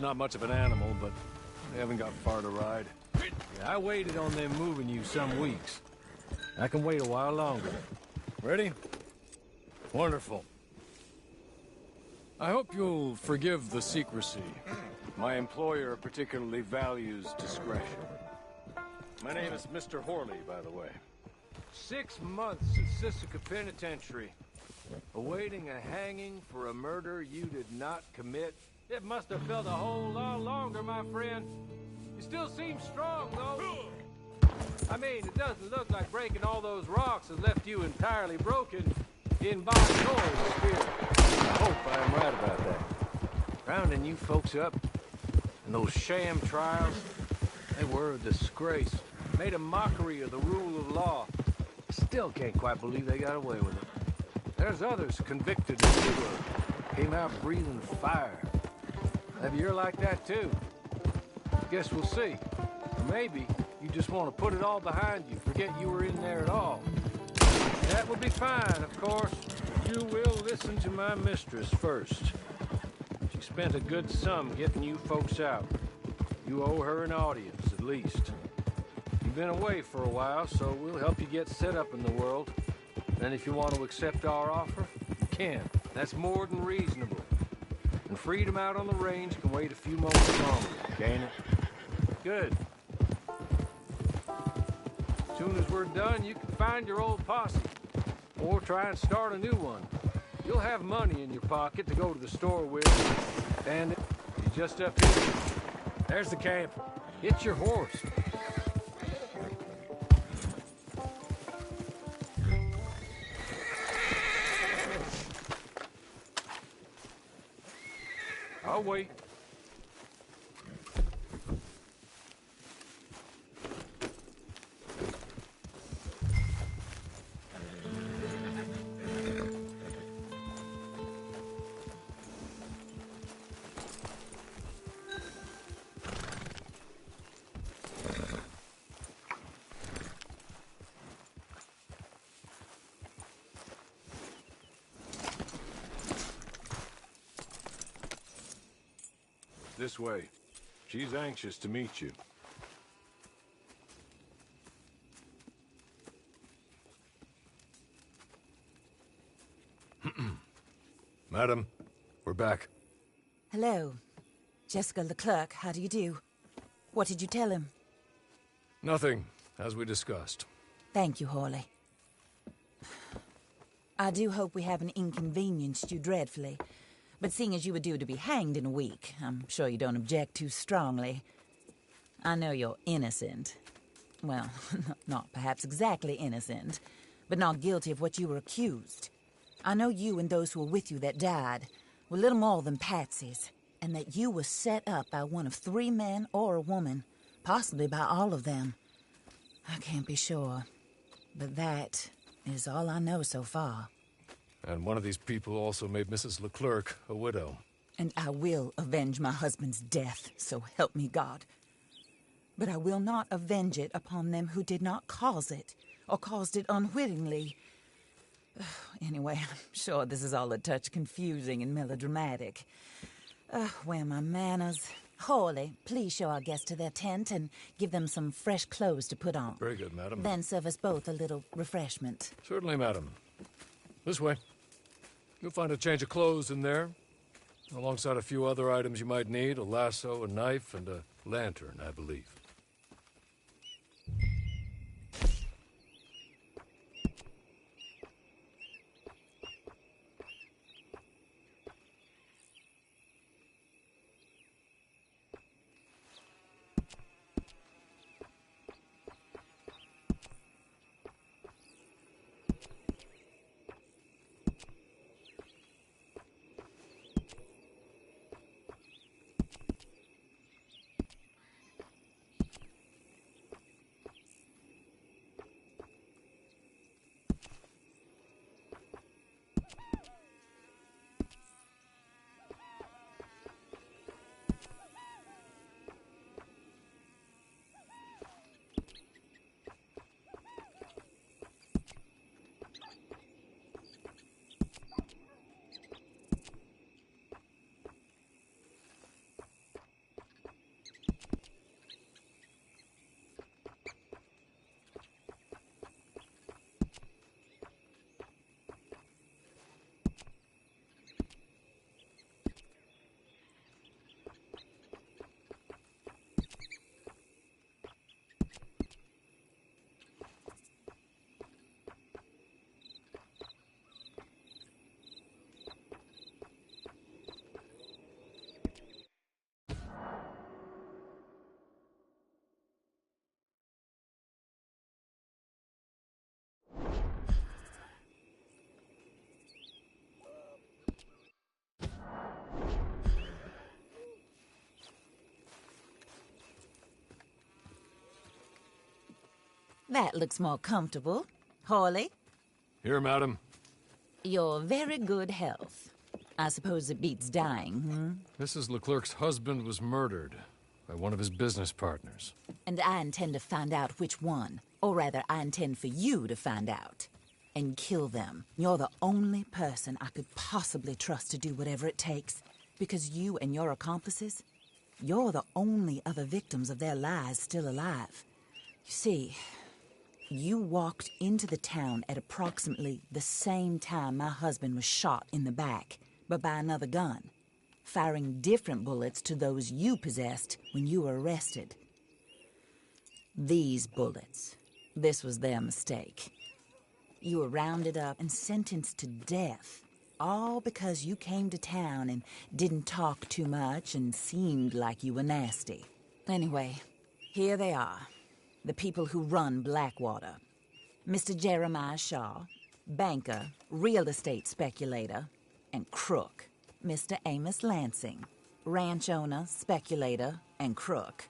not much of an animal, but they haven't got far to ride. Yeah, I waited on them moving you some weeks. I can wait a while longer. Ready? Wonderful. I hope you'll forgive the secrecy. My employer particularly values discretion. My name is Mr. Horley, by the way. 6 months at Sisika Penitentiary, awaiting a hanging for a murder you did not commit. It must have felt a whole lot longer, my friend. You still seem strong, though. I mean, it doesn't look like breaking all those rocks has left you entirely broken in body or spirit. I hope I'm right about that. Rounding you folks up, and those sham trials, they were a disgrace. Made a mockery of the rule of law. Still can't quite believe they got away with it. There's others convicted in Europe. Came out breathing fire. Maybe you're like that too. Guess we'll see. Or maybe you just want to put it all behind you, forget you were in there at all. That would be fine, of course. You will listen to my mistress first. She spent a good sum getting you folks out. You owe her an audience, at least. You've been away for a while, so we'll help you get set up in the world. Then if you want to accept our offer, you can. That's more than reasonable. And freedom out on the range can wait a few moments longer, can't it? Good. As soon as we're done, you can find your old posse. Or try and start a new one. You'll have money in your pocket to go to the store with. And it's just up here. There's the camp. It's your horse. I'll wait. This way. She's anxious to meet you. Madam, we're back. Hello. Jessica Leclerc, how do you do? What did you tell him? Nothing, as we discussed. Thank you, Horley. I do hope we haven't inconvenienced you dreadfully. But seeing as you were due to be hanged in a week, I'm sure you don't object too strongly. I know you're innocent. Well, not perhaps exactly innocent, but not guilty of what you were accused. I know you and those who were with you that died were little more than patsies, and that you were set up by one of 3 men or a woman, possibly by all of them. I can't be sure, but that is all I know so far. And one of these people also made Mrs. Leclerc a widow. And I will avenge my husband's death, so help me God. But I will not avenge it upon them who did not cause it, or caused it unwittingly. Anyway, I'm sure this is all a touch confusing and melodramatic. Where are my manners? Horley, please show our guests to their tent and give them some fresh clothes to put on. Very good, madam. Then serve us both a little refreshment. Certainly, madam. This way. You'll find a change of clothes in there, alongside a few other items you might need, a lasso, a knife, and a lantern, I believe. That looks more comfortable. Hawley, Here, madam. your very good health. I suppose it beats dying, Mrs. Leclerc's husband was murdered by one of his business partners. And I intend to find out which one. Or rather, I intend for you to find out. And kill them. You're the only person I could possibly trust to do whatever it takes. Because you and your accomplices, you're the only other victims of their lies still alive. You see, you walked into the town at approximately the same time my husband was shot in the back, but by another gun, firing different bullets to those you possessed when you were arrested. These bullets, this was their mistake. You were rounded up and sentenced to death, all because you came to town and didn't talk too much and seemed like you were nasty. Anyway, here they are, the people who run Blackwater. Mr. Jeremiah Shaw, banker, real estate speculator, and crook. Mr. Amos Lansing, ranch owner, speculator, and crook.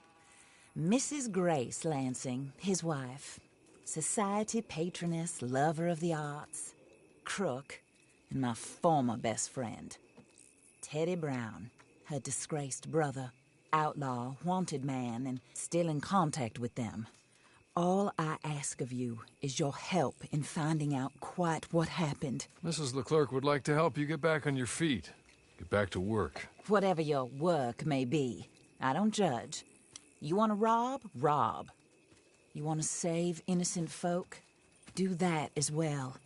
Mrs. Grace Lansing, his wife, society patroness, lover of the arts, crook, and my former best friend. Teddy Brown, her disgraced brother, outlaw, wanted man, and still in contact with them. All I ask of you is your help in finding out quite what happened. Mrs. Leclerc would like to help you get back on your feet. Get back to work. Whatever your work may be, I don't judge. You want to rob? Rob. You want to save innocent folk? Do that as well.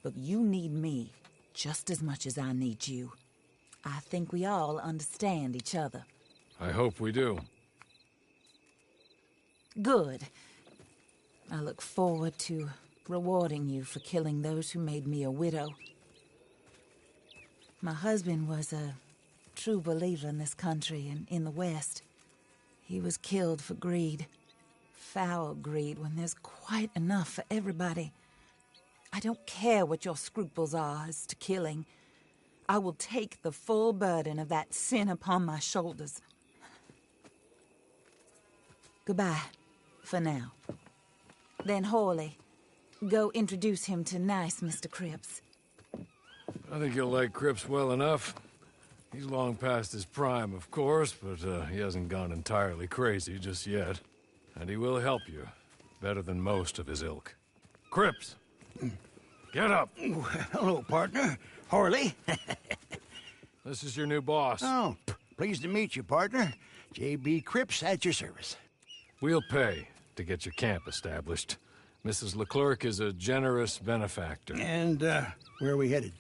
But you need me just as much as I need you. I think we all understand each other. I hope we do. Good. I look forward to rewarding you for killing those who made me a widow. My husband was a true believer in this country and in the West. He was killed for greed. Foul greed when there's quite enough for everybody. I don't care what your scruples are as to killing. I will take the full burden of that sin upon my shoulders. Goodbye, for now. Then Hawley, go introduce him to nice Mr. Cripps. I think you'll like Cripps well enough. He's long past his prime, of course, but he hasn't gone entirely crazy just yet. And he will help you, better than most of his ilk. Cripps! Get up! Hello, partner. Hawley. This is your new boss. Oh, pleased to meet you, partner. J.B. Cripps at your service. We'll pay to get your camp established. Mrs. Leclerc is a generous benefactor. And, where are we headed?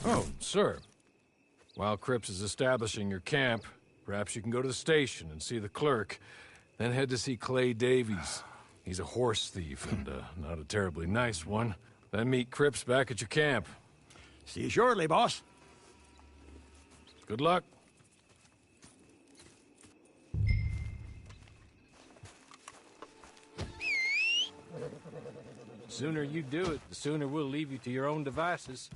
Oh, sir. While Cripps is establishing your camp, perhaps you can go to the station and see the clerk, then head to see Clay Davies. He's a horse thief, and not a terribly nice one. Then meet Cripps back at your camp. See you shortly, boss. Good luck. The sooner you do it, the sooner we'll leave you to your own devices.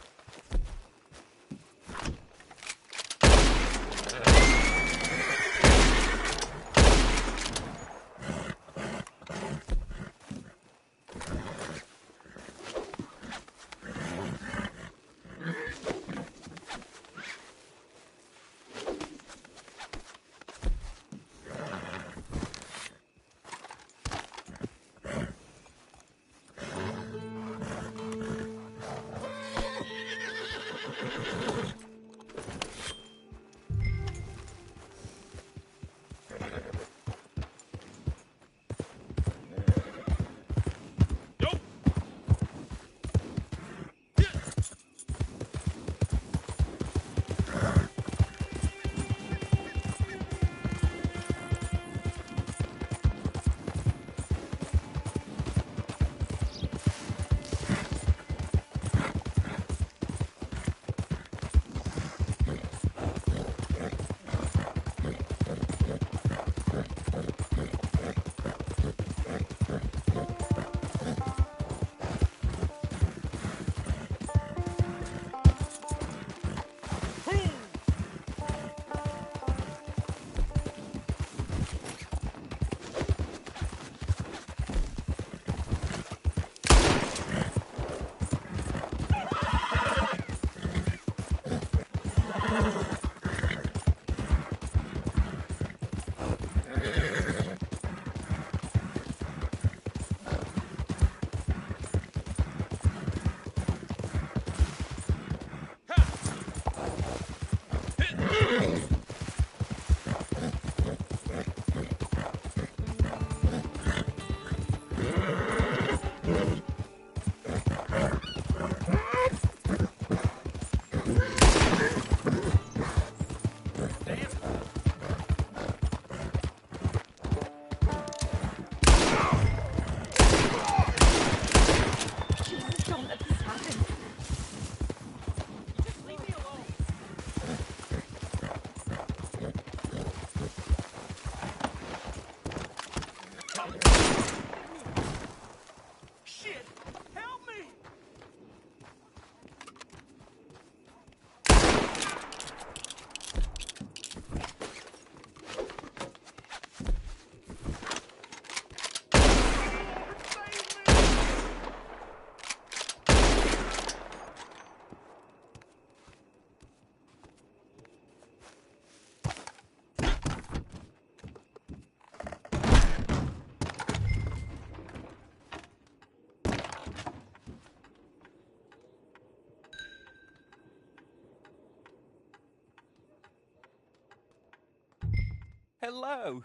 Hello.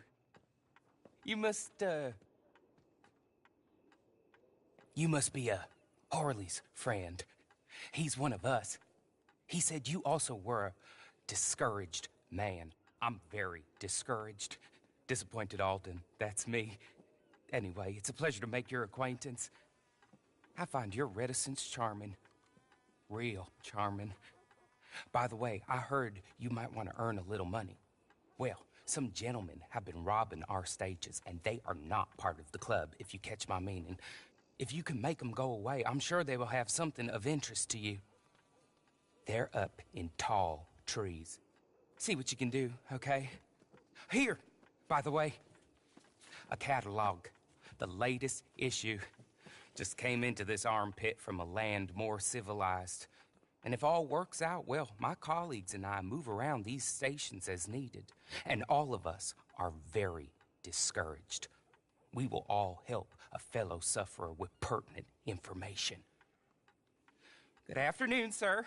You must be Harley's friend. He's one of us. He said you also were a discouraged man. I'm very discouraged. Disappointed Alden, that's me. Anyway, it's a pleasure to make your acquaintance. I find your reticence charming. Real charming. By the way, I heard you might want to earn a little money. Well, some gentlemen have been robbing our stages, and they are not part of the club, if you catch my meaning. If you can make them go away, I'm sure they will have something of interest to you. They're up in tall trees. See what you can do, okay? Here, by the way, a catalog. The latest issue. Just came into this armpit from a land more civilized. And if all works out, well, my colleagues and I move around these stations as needed. And all of us are very discouraged. We will all help a fellow sufferer with pertinent information. Good afternoon, sir.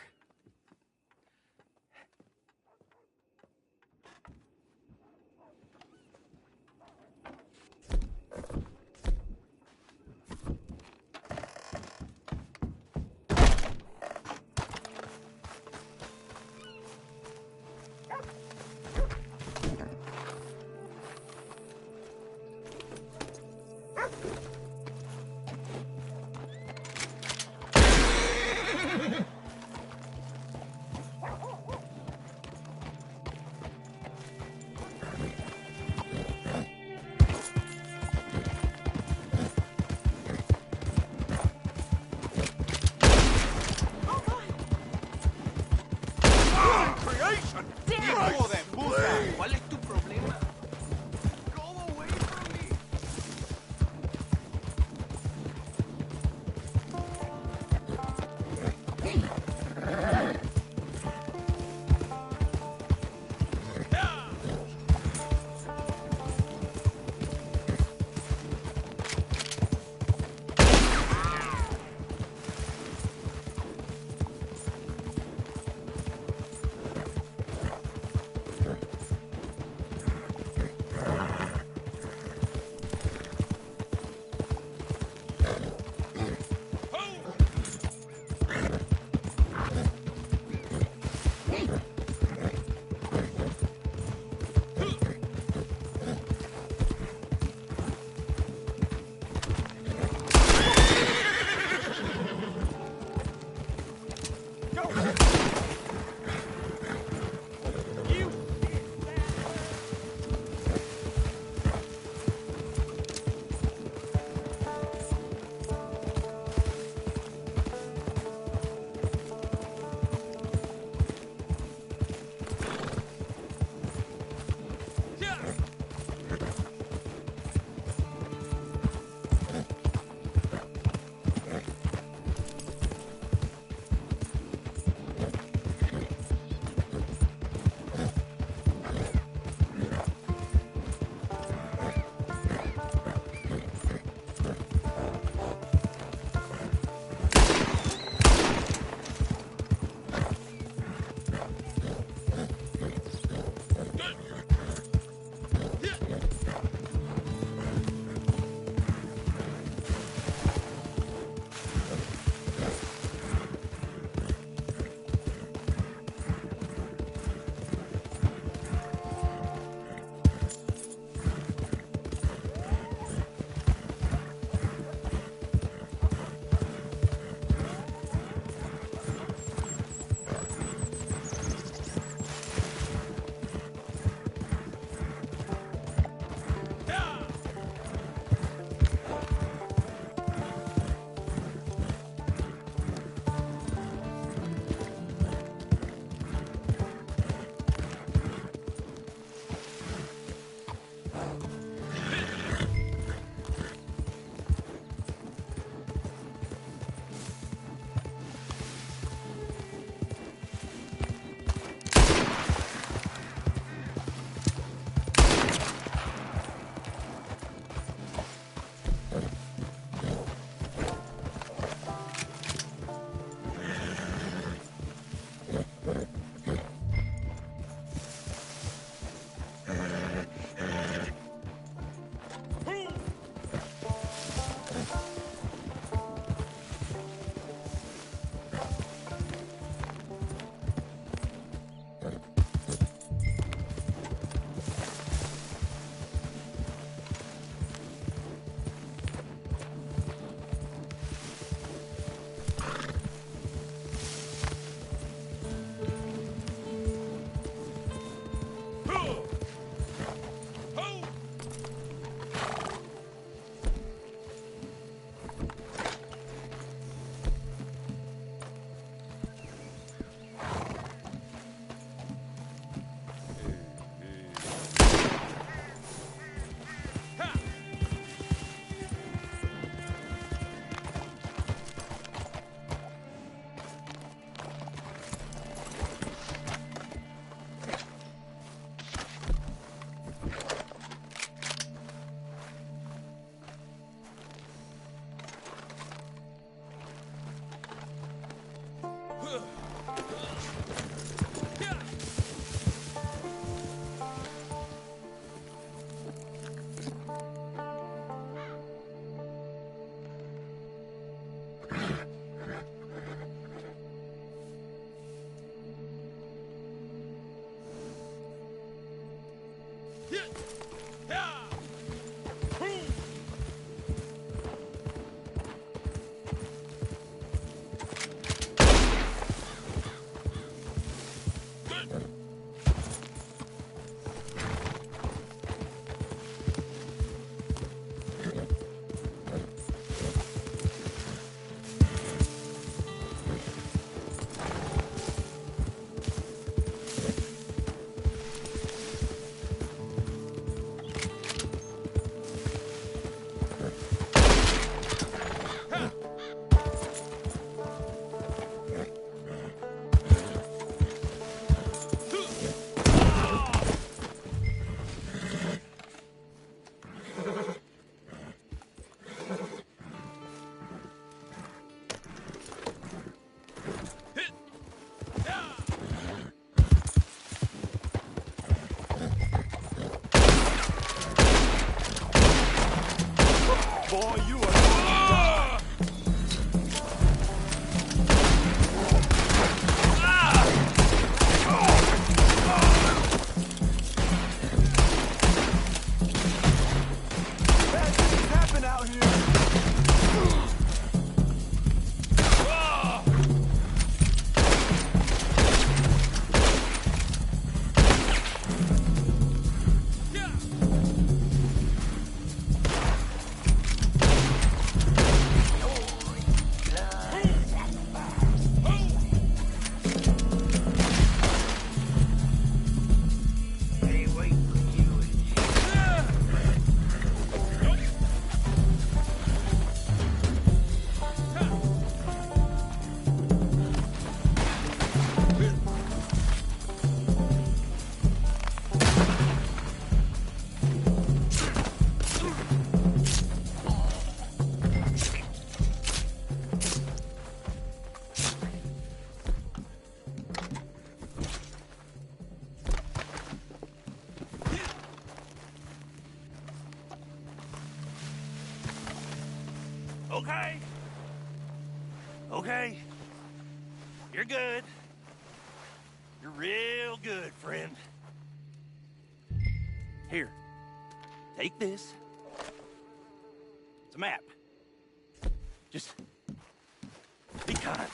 Boy, you are going to die. Bad things happen out here. Okay. Okay. You're good. You're real good, friend. Here. Take this. It's a map. Just be kind.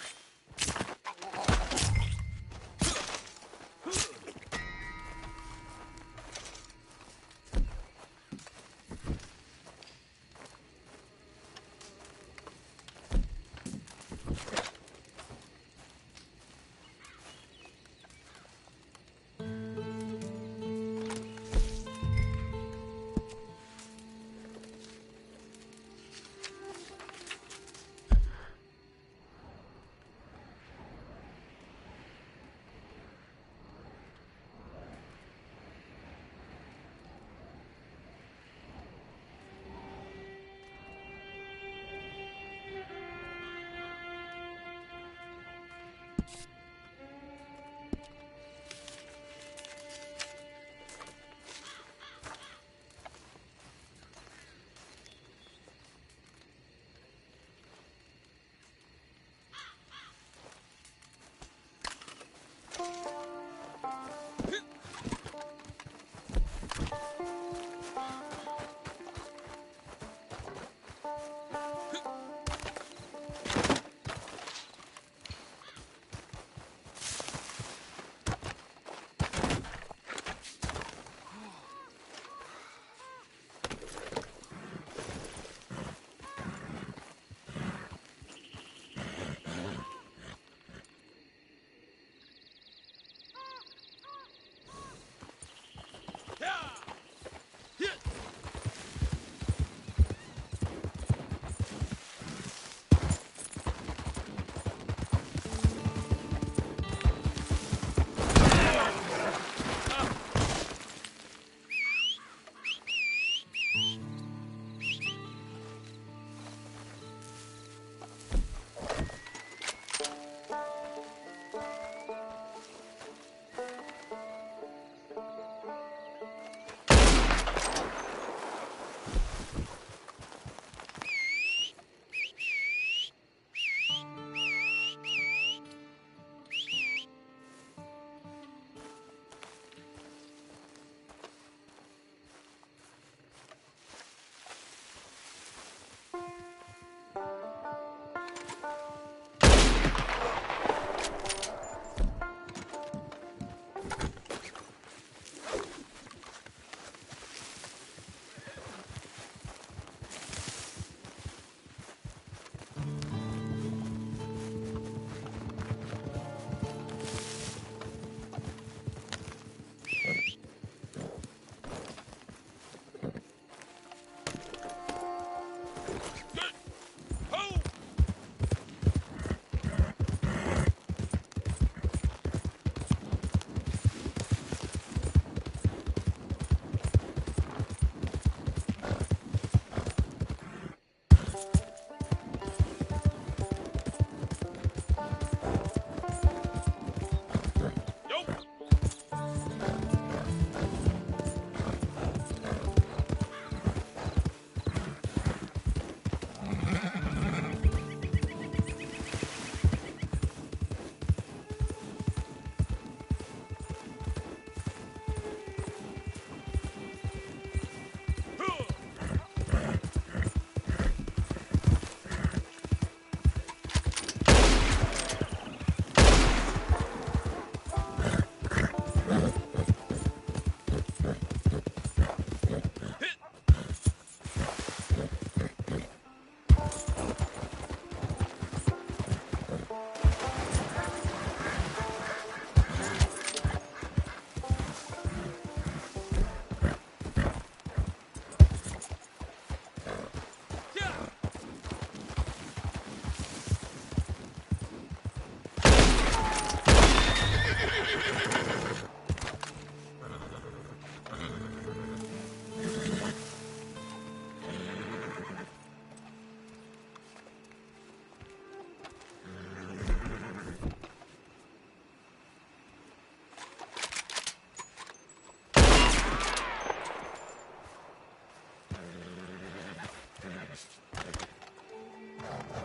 Thank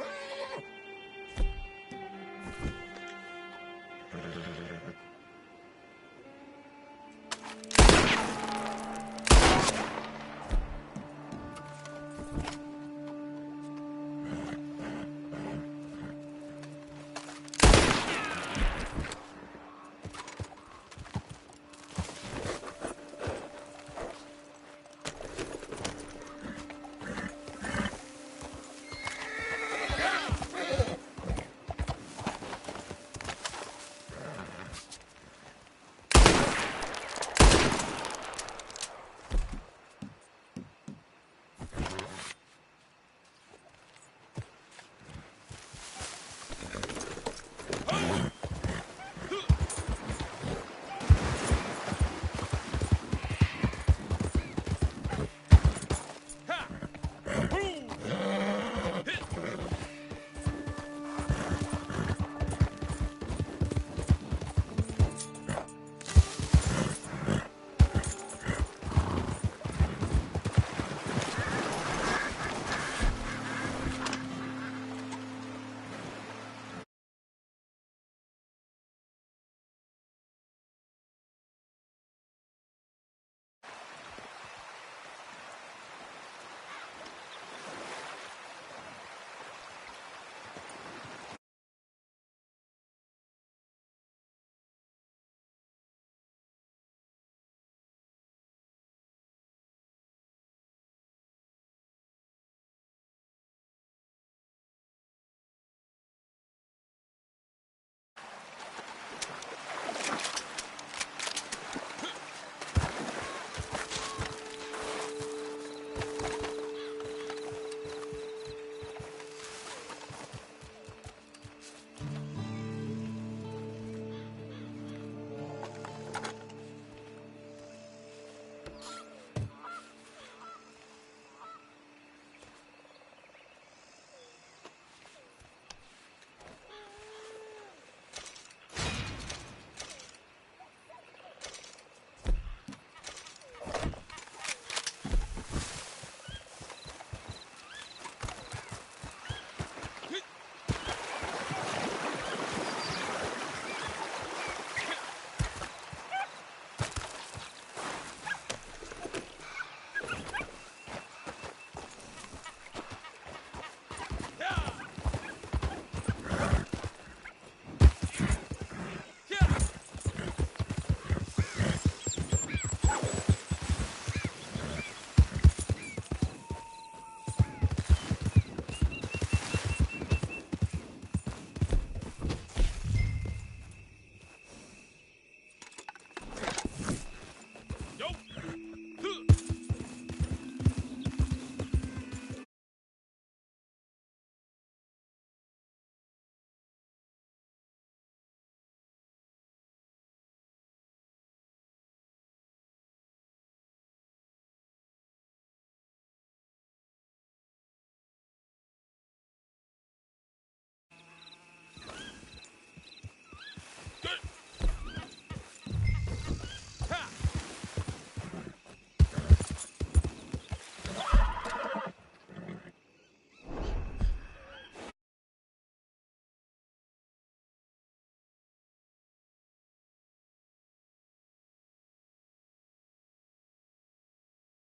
you.